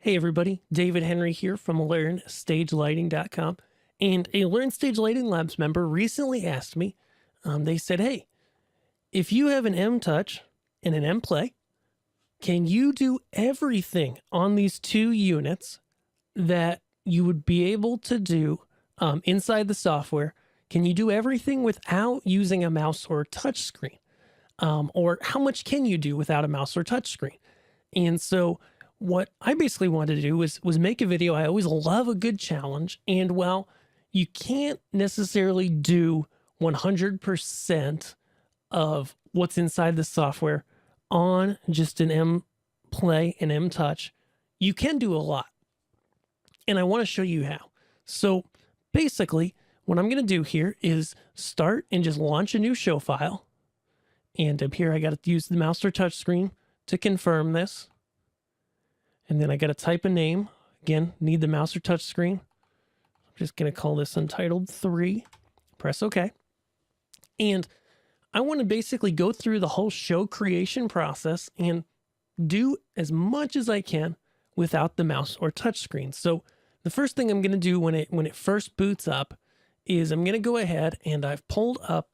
Hey everybody, David Henry here from LearnStageLighting.com, and a Learn Stage Lighting Labs member recently asked me, they said, hey, if you have an M-Touch and an M-Play, can you do everything on these two units that you would be able to do inside the software? Can you do everything without using a mouse or touch screen? Or how much can you do without a mouse or touch screen? And so what I basically wanted to do was make a video. I always love a good challenge. And while you can't necessarily do 100% of what's inside the software on just an M-Play and M-Touch, you can do a lot. And I want to show you how. So basically, what I'm going to do here is start and just launch a new show file. And up here, I got to use the mouse or touch screen to confirm this. And then I got to type a name. Again, need the mouse or touch screen. I'm just going to call this Untitled 3. Press OK. And I want to basically go through the whole show creation process and do as much as I can without the mouse or touch screen. So the first thing I'm going to do when it first boots up is I'm going to go ahead and I've pulled up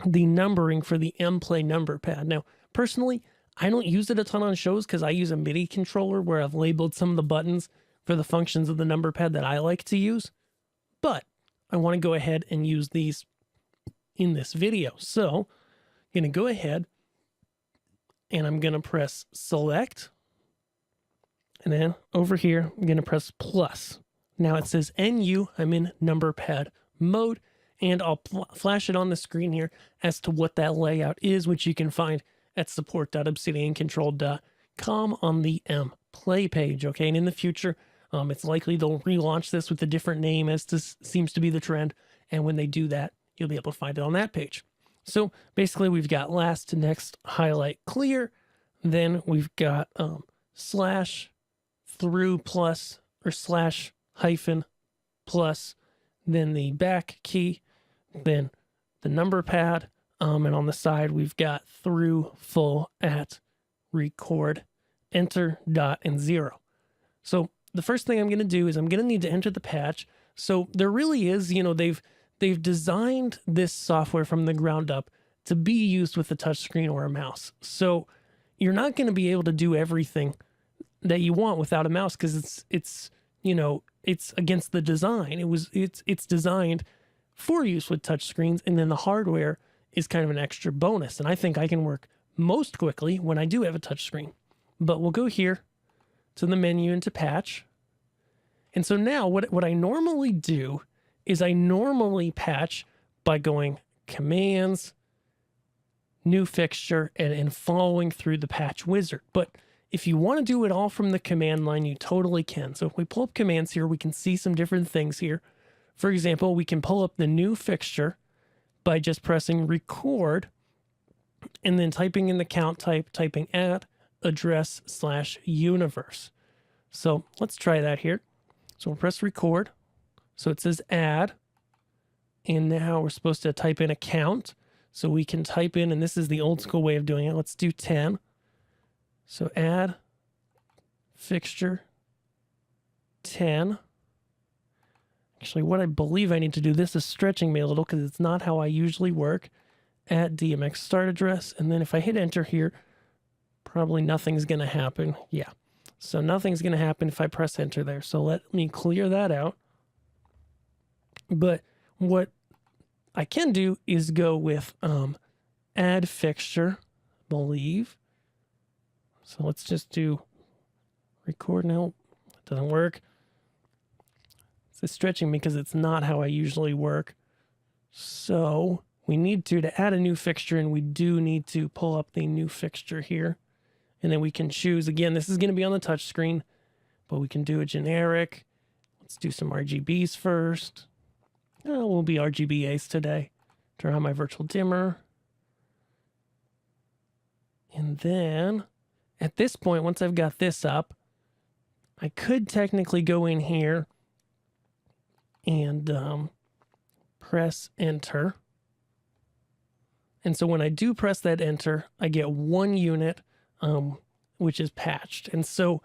the numbering for the M-Play number pad. Now, personally, I don't use it a ton on shows because I use a MIDI controller where I've labeled some of the buttons for the functions of the number pad that I like to use. But I want to go ahead and use these in this video. So I'm going to go ahead and I'm going to press select. And then over here, I'm going to press plus. Now it says NU. I'm in number pad mode. And I'll flash it on the screen here as to what that layout is, which you can find at support.obsidiancontrol.com on the M-Play page, okay? And in the future, it's likely they'll relaunch this with a different name, as this seems to be the trend. And when they do that, you'll be able to find it on that page. So basically, we've got last to next, highlight, clear. Then we've got slash through plus or slash hyphen plus, then the back key, then the number pad, and on the side, we've got through, full, at, record, enter, dot, and 0. So the first thing I'm going to do is I'm going to need to enter the patch. So there really is, you know, they've designed this software from the ground up to be used with a touch screen or a mouse. So you're not going to be able to do everything that you want without a mouse because it's you know, it's against the design. It's designed for use with touch screens, and then the hardware is kind of an extra bonus. And I think I can work most quickly when I do have a touch screen. But we'll go here to the menu and to patch. And so now what I normally do is I normally patch by going commands, new fixture, and following through the patch wizard. But if you want to do it all from the command line, you totally can. So if we pull up commands here, we can see some different things here. For example, we can pull up the new fixture by just pressing record and then typing in the count type, typing at address / universe. So let's try that here. So we'll press record. So it says add. And now we're supposed to type in a count. So we can type in, and this is the old school way of doing it. Let's do 10. So add fixture 10. Actually, what I believe I need to do, this is stretching me a little because it's not how I usually work. Add DMX start address. And then if I hit enter here, probably nothing's going to happen. Yeah. So nothing's going to happen if I press enter there. So let me clear that out. But what I can do is go with add fixture, I believe. So let's just do record now. It doesn't work. It's stretching me because it's not how I usually work. So we need to add a new fixture, and we do need to pull up the new fixture here. And then we can choose, again, this is going to be on the touch screen, but we can do a generic. Let's do some RGBs first. Oh, we'll be RGBAs today. Turn on my virtual dimmer. And then at this point, once I've got this up, I could technically go in here and press enter. And so when I do press that enter, I get one unit, which is patched. And so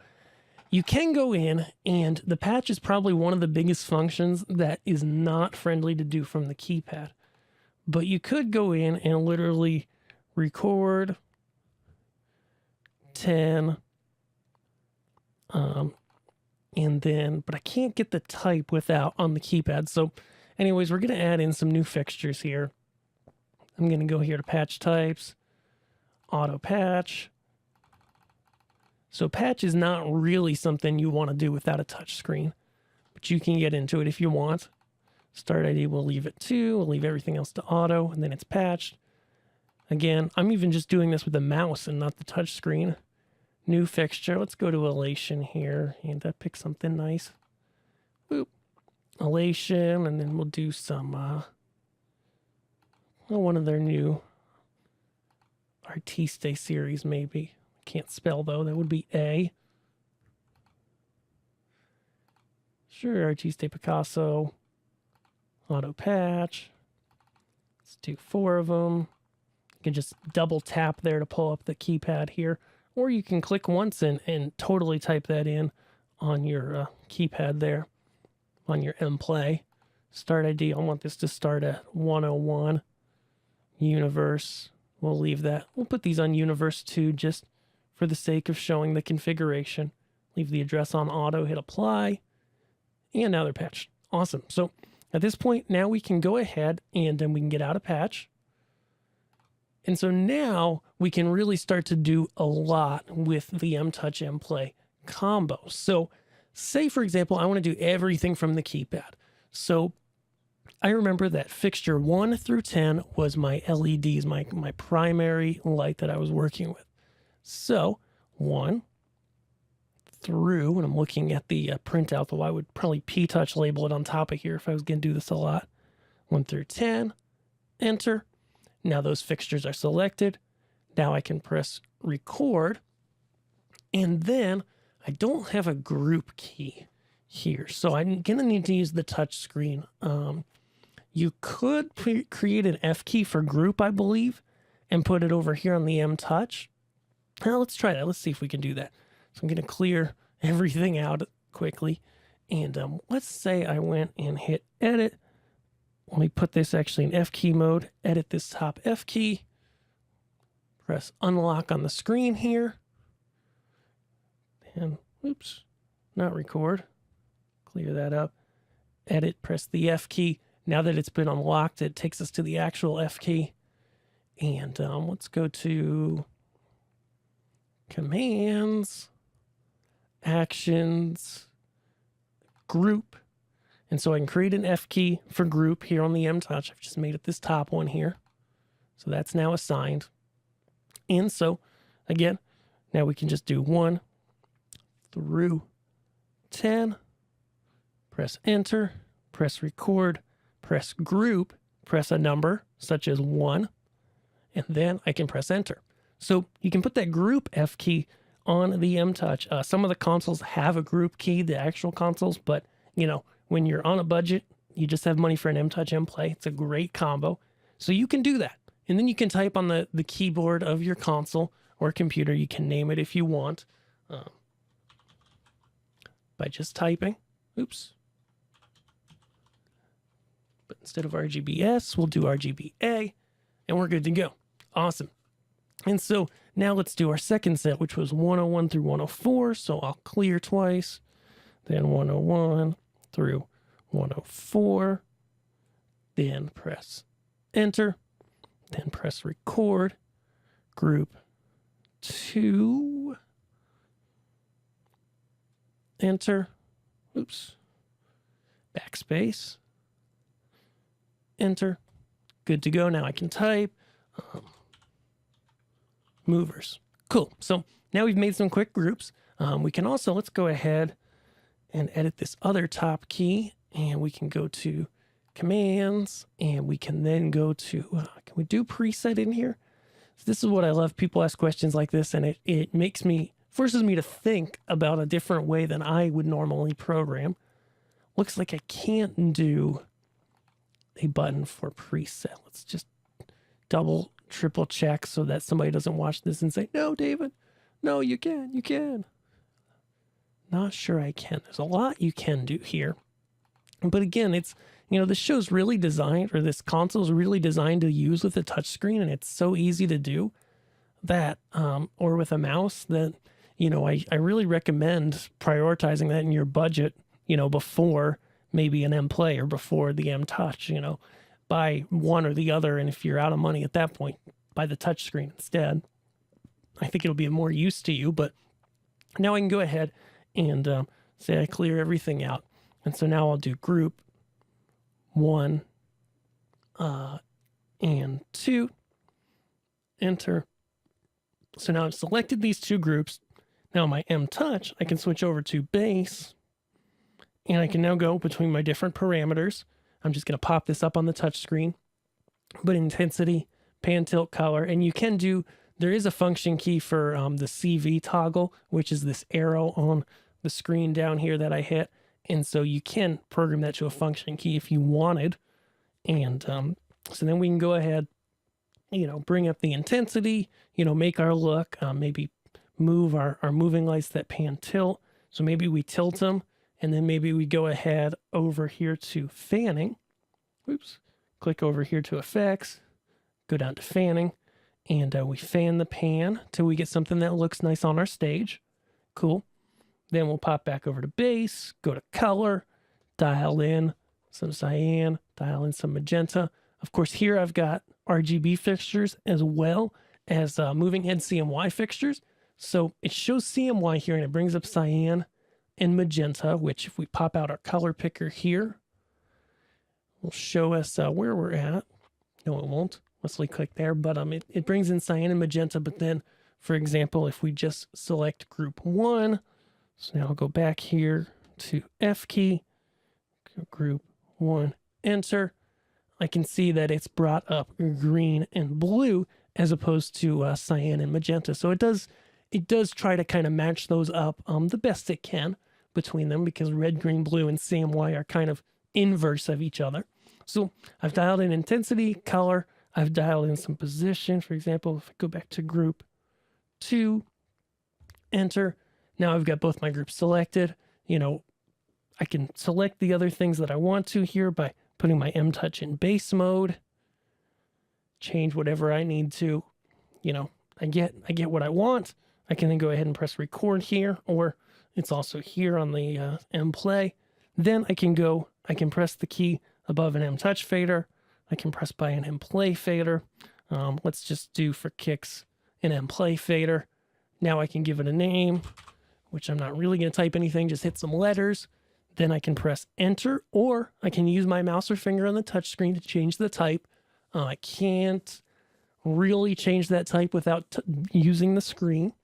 you can go in, and the patch is probably one of the biggest functions that is not friendly to do from the keypad. But you could go in and literally record 10, and then, but I can't get the type without on the keypad. So anyways, we're going to add in some new fixtures here. I'm going to go here to patch types, auto patch. So patch is not really something you want to do without a touch screen, but you can get into it if you want. Start ID, we'll leave it to, we'll leave everything else to auto, and then it's patched. Again, I'm even just doing this with the mouse and not the touch screen. New fixture, let's go to elation here, and pick something nice. Boop. Elation, and then we'll do some, one of their new Artiste series, maybe. Can't spell, though, that would be A. Sure, Artiste Picasso. Auto patch. Let's do 4 of them. You can just double tap there to pull up the keypad here. Or you can click once and totally type that in on your keypad there, on your M-Play. Start ID, I want this to start at 101. Universe, we'll leave that. We'll put these on Universe 2 just for the sake of showing the configuration. Leave the address on auto, hit apply, and now they're patched. Awesome. So at this point, now we can go ahead and then we can get out of patch. And so now we can really start to do a lot with the M-Touch M-Play combo. So say, for example, I want to do everything from the keypad. So I remember that fixture 1 through 10 was my LEDs, my primary light that I was working with. So 1 through, and I'm looking at the printout, though I would probably P-Touch label it on top of here if I was going to do this a lot. 1 through 10, enter. Now those fixtures are selected. Now I can press record. And then I don't have a group key here, so I'm going to need to use the touch screen. You could create an F key for group, I believe, and put it over here on the M-Touch. Now let's try that. Let's see if we can do that. So I'm going to clear everything out quickly. And let's say I went and hit edit. Let me put this actually in F key mode. Edit this top F key. Press unlock on the screen here. And oops, not record. Clear that up. Edit, press the F key. Now that it's been unlocked, it takes us to the actual F key. And let's go to commands, actions, group. And so I can create an F key for group here on the M-Touch. I've just made it this top one here. So that's now assigned. And so, again, now we can just do 1 through 10. Press enter, press record, press group, press a number such as 1, and then I can press enter. So you can put that group F key on the M-Touch. Some of the consoles have a group key, the actual consoles, but you know, when you're on a budget, you just have money for an M-Touch M-Play. It's a great combo. So you can do that. And then you can type on the keyboard of your console or computer. You can name it if you want by just typing. Oops. But instead of RGBS, we'll do RGBA, and we're good to go. Awesome. And so now let's do our second set, which was 101 through 104. So I'll clear twice, then 101 through 104, then press enter, then press record, group 2, enter, oops, backspace, enter, good to go. Now I can type movers. Cool. So now we've made some quick groups. We can also, let's go ahead and edit this other top key, and we can go to commands, and we can then go to, can we do preset in here? So this is what I love. People ask questions like this, and it forces me to think about a different way than I would normally program. Looks like I can't do a button for preset. Let's just triple check so that somebody doesn't watch this and say, no, David, no, you can. not sure I can. There's a lot you can do here. But again, it's, this show's really designed, or this console's really designed to use with a touchscreen, and it's so easy to do that, or with a mouse, that, I really recommend prioritizing that in your budget, before maybe an M Play or before the M Touch, buy one or the other. And if you're out of money at that point, buy the touchscreen instead. I think it'll be of more use to you. But now I can go ahead and say I clear everything out. And so now I'll do group 1 and 2, enter. So now I've selected these two groups. Now my M Touch, I can switch over to base, and I can now go between my different parameters. I'm just going to pop this up on the touch screen, but intensity, pan, tilt, color, and you can do, there is a function key for the CV toggle, which is this arrow on the screen down here that I hit. And so you can program that to a function key if you wanted. And so then we can go ahead, bring up the intensity, make our look, maybe move our moving lights that pan tilt. So maybe we tilt them, and then maybe we go ahead over here to fanning. Oops. Click over here to effects, go down to fanning, and we fan the pan till we get something that looks nice on our stage. Cool. Then we'll pop back over to base, go to color, dial in some cyan, dial in some magenta. Of course, here I've got RGB fixtures as well as moving head CMY fixtures. So it shows CMY here, and it brings up cyan and magenta, which if we pop out our color picker here, will show us where we're at. No, it won't. Let's click there, but it brings in cyan and magenta. But then, for example, if we just select group 1, so now I'll go back here to F key, group 1, enter. I can see that it's brought up green and blue as opposed to cyan and magenta. So it does try to kind of match those up the best it can between them, because red, green, blue, and CMY are kind of inverse of each other. So I've dialed in intensity, color, I've dialed in some position. For example, if I go back to group 2, enter. Now I've got both my groups selected. I can select the other things that I want to here by putting my M Touch in base mode, change whatever I need to. I get what I want. I can then go ahead and press record here, or it's also here on the M Play. Then I can press the key above an M Touch fader. I can press by an M Play fader. Let's just do for kicks an M Play fader. Now I can give it a name, which I'm not really going to type anything, just hit some letters. Then I can press enter, or I can use my mouse or finger on the touch screen to change the type. I can't really change that type without using the screen.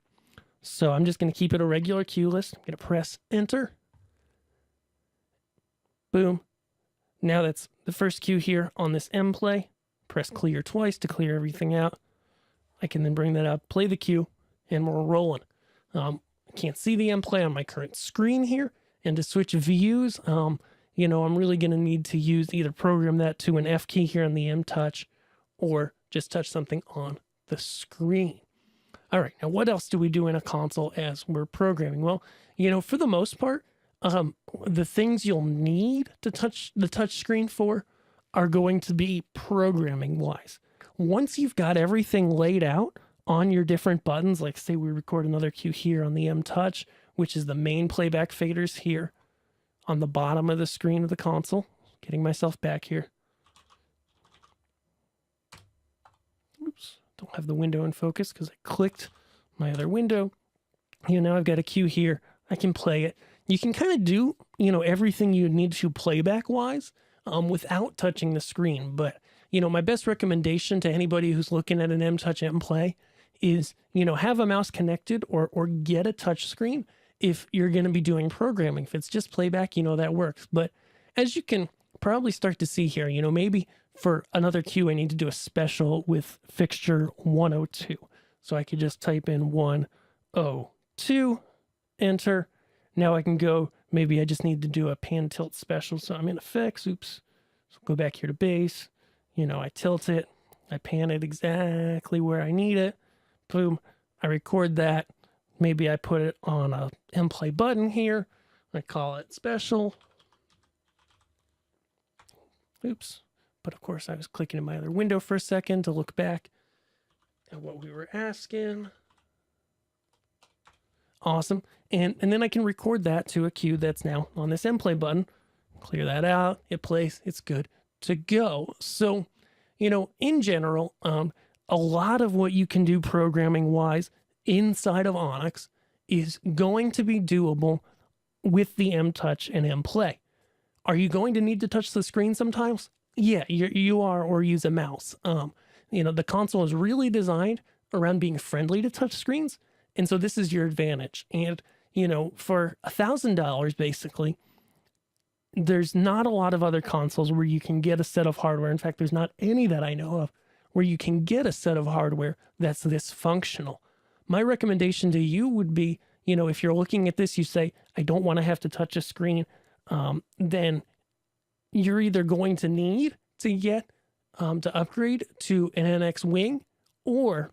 So I'm just going to keep it a regular cue list. I'm going to press enter. Boom. Now that's the first cue here on this M Play. Press clear twice to clear everything out. I can then bring that up, play the cue, and we're rolling. I can't see the M Play on my current screen here. And to switch views, I'm really going to need to use either program that to an F key here on the M Touch, or just touch something on the screen. All right, now what else do we do in a console as we're programming? Well, for the most part, the things you'll need to touch the touch screen for are going to be programming wise. Once you've got everything laid out on your different buttons, like say we record another cue here on the M Touch, which is the main playback faders here on the bottom of the screen of the console. Getting myself back here. Oops, don't have the window in focus because I clicked my other window. Now I've got a cue here. I can play it. You can kind of do, everything you need to playback wise without touching the screen. But, my best recommendation to anybody who's looking at an M Touch M Play is, have a mouse connected or get a touch screen if you're going to be doing programming. If it's just playback, that works. But as you can probably start to see here, maybe for another cue, I need to do a special with Fixture 102. So I could just type in 102, enter. Now I can go, maybe I just need to do a pan tilt special. So I'm in effects, oops. So go back here to base. I tilt it. I pan it exactly where I need it. Boom. I record that. maybe I put it on a M-Play button here. I call it special. Oops. But of course I was clicking in my other window for a second to look back at what we were asking. Awesome. And then I can record that to a cue that's now on this M-Play button. Clear that out. It plays. It's good to go. So, you know, in general, a lot of what you can do programming-wise inside of Onyx is going to be doable with the M-Touch and M-Play. Are you going to need to touch the screen sometimes? Yeah, you are, or use a mouse. You know, the console is really designed around being friendly to touch screens, and so this is your advantage. And, you know, for $1,000, basically, there's not a lot of other consoles where you can get a set of hardware. In fact, there's not any that I know of where you can get a set of hardware that's this functional. My recommendation to you would be, you know, if you're looking at this, you say, I don't want to have to touch a screen, then you're either going to need to get to upgrade to an NX Wing, or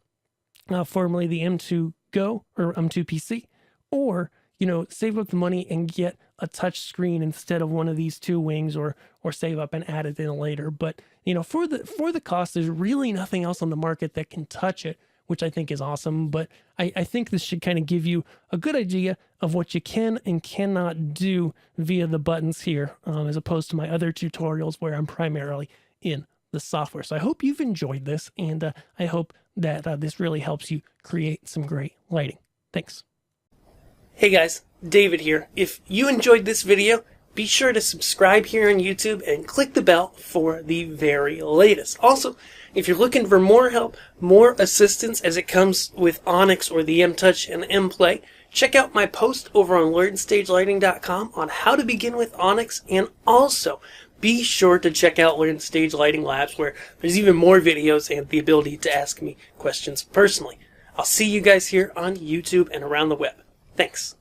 formerly the M2 Go or M2 PC, or, you know, save up the money and get a touch screen instead of one of these two wings, or save up and add it in later. But, you know, for the cost, there's really nothing else on the market that can touch it, which I think is awesome. But I think this should kind of give you a good idea of what you can and cannot do via the buttons here, as opposed to my other tutorials where I'm primarily in the software. So I hope you've enjoyed this, and I hope that this really helps you create some great lighting. Thanks. Hey guys, David here. If you enjoyed this video, be sure to subscribe here on YouTube and click the bell for the very latest. Also, if you're looking for more help, more assistance as it comes with Onyx or the M-Touch and M-Play, check out my post over on LearnStageLighting.com on how to begin with Onyx, and also be sure to check out Learn Stage Lighting Labs, where there's even more videos and the ability to ask me questions personally. I'll see you guys here on YouTube and around the web. Thanks.